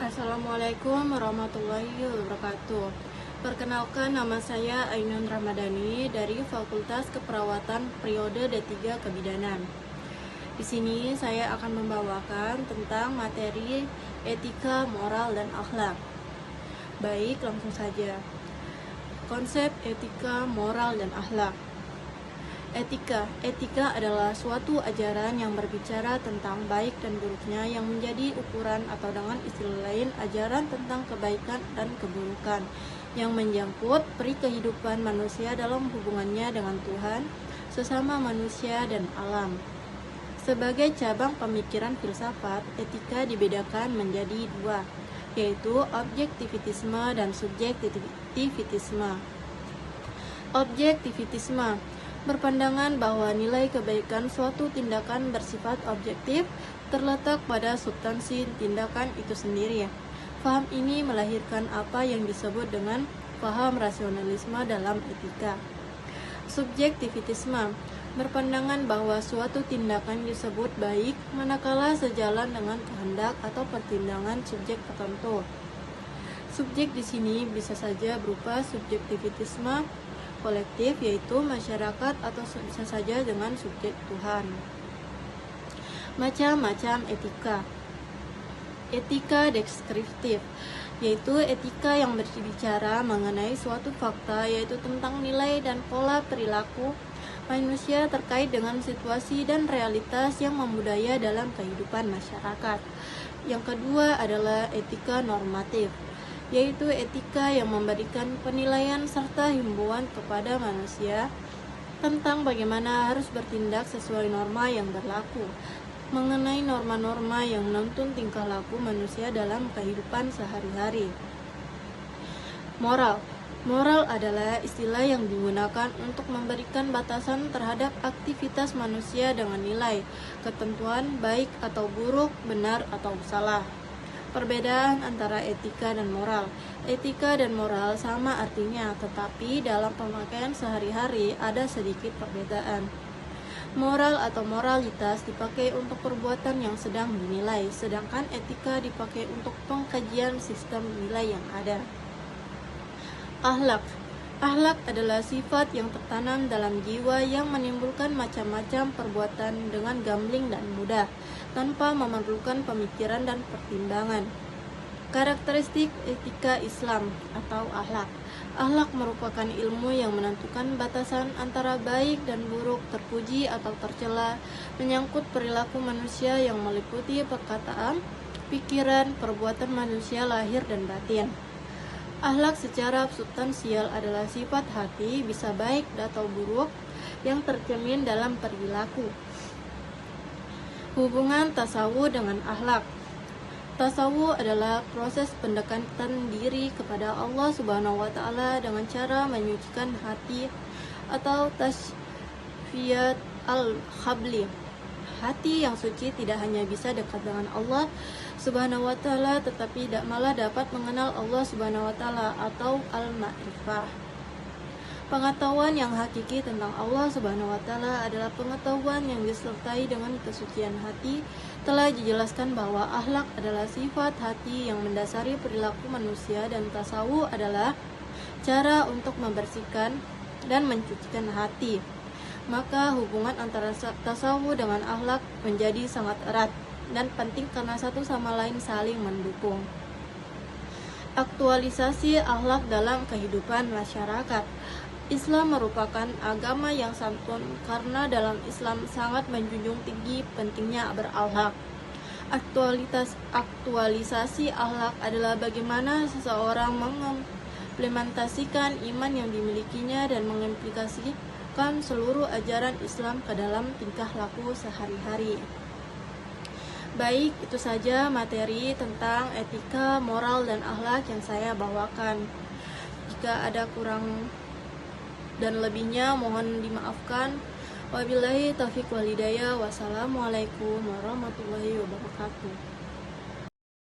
Assalamualaikum warahmatullahi wabarakatuh. Perkenalkan, nama saya Ainun Ramadhani dari Fakultas Keperawatan Periode D3 Kebidanan. Di sini saya akan membawakan tentang materi etika, moral, dan akhlak. Baik, langsung saja. Konsep etika, moral, dan akhlak. Etika adalah suatu ajaran yang berbicara tentang baik dan buruknya, yang menjadi ukuran atau dengan istilah lain ajaran tentang kebaikan dan keburukan yang menyangkut peri kehidupan manusia dalam hubungannya dengan Tuhan, sesama manusia, dan alam. Sebagai cabang pemikiran filsafat, etika dibedakan menjadi dua, yaitu objektivitisme dan subjektivitisme. Objektivitisme berpandangan bahwa nilai kebaikan suatu tindakan bersifat objektif, terletak pada substansi tindakan itu sendiri. Paham ini melahirkan apa yang disebut dengan paham rasionalisme dalam etika. Subjektivitisme berpandangan bahwa suatu tindakan disebut baik manakala sejalan dengan kehendak atau pertimbangan subjek tertentu. Subjek di sini bisa saja berupa subjektivitisme kolektif, yaitu masyarakat, atau bisa saja dengan subjek Tuhan. Macam-macam etika. Etika deskriptif, yaitu etika yang berbicara mengenai suatu fakta, yaitu tentang nilai dan pola perilaku manusia terkait dengan situasi dan realitas yang membudaya dalam kehidupan masyarakat. Yang kedua adalah etika normatif, yaitu etika yang memberikan penilaian serta himbauan kepada manusia tentang bagaimana harus bertindak sesuai norma yang berlaku, mengenai norma-norma yang menuntun tingkah laku manusia dalam kehidupan sehari-hari. Moral adalah istilah yang digunakan untuk memberikan batasan terhadap aktivitas manusia dengan nilai, ketentuan baik atau buruk, benar atau salah. Perbedaan antara etika dan moral. Etika dan moral sama artinya, tetapi dalam pemakaian sehari-hari ada sedikit perbedaan. Moral atau moralitas dipakai untuk perbuatan yang sedang dinilai, sedangkan etika dipakai untuk pengkajian sistem nilai yang ada. Akhlak adalah sifat yang tertanam dalam jiwa yang menimbulkan macam-macam perbuatan dengan gambling dan mudah, tanpa memerlukan pemikiran dan pertimbangan. Karakteristik etika Islam atau akhlak. Akhlak merupakan ilmu yang menentukan batasan antara baik dan buruk, terpuji atau tercela, menyangkut perilaku manusia yang meliputi perkataan, pikiran, perbuatan manusia lahir dan batin. Akhlak secara substansial adalah sifat hati, bisa baik atau buruk, yang tercermin dalam perilaku. Hubungan tasawuf dengan akhlak. Tasawuf adalah proses pendekatan diri kepada Allah Subhanahu wa Ta'ala dengan cara menyucikan hati atau tasfiyat al-khabli. Hati yang suci tidak hanya bisa dekat dengan Allah Subhanahu wa Ta'ala, tetapi malah dapat mengenal Allah Subhanahu wa Ta'ala atau al-ma'rifah. Pengetahuan yang hakiki tentang Allah Subhanahu wa Ta'ala adalah pengetahuan yang disertai dengan kesucian hati. Telah dijelaskan bahwa akhlak adalah sifat hati yang mendasari perilaku manusia, dan tasawuf adalah cara untuk membersihkan dan mencucikan hati. Maka hubungan antara tasawuf dengan akhlak menjadi sangat erat dan penting karena satu sama lain saling mendukung. Aktualisasi akhlak dalam kehidupan masyarakat. Islam merupakan agama yang santun karena dalam Islam sangat menjunjung tinggi pentingnya berakhlak. Aktualisasi akhlak adalah bagaimana seseorang mengimplementasikan iman yang dimilikinya dan mengimplikasikan seluruh ajaran Islam ke dalam tingkah laku sehari-hari. Baik, itu saja materi tentang etika, moral, dan akhlak yang saya bawakan. Jika ada kurang dan lebihnya mohon dimaafkan. Wabillahi taufiq wal hidayah. Wassalamualaikum warahmatullahi wabarakatuh.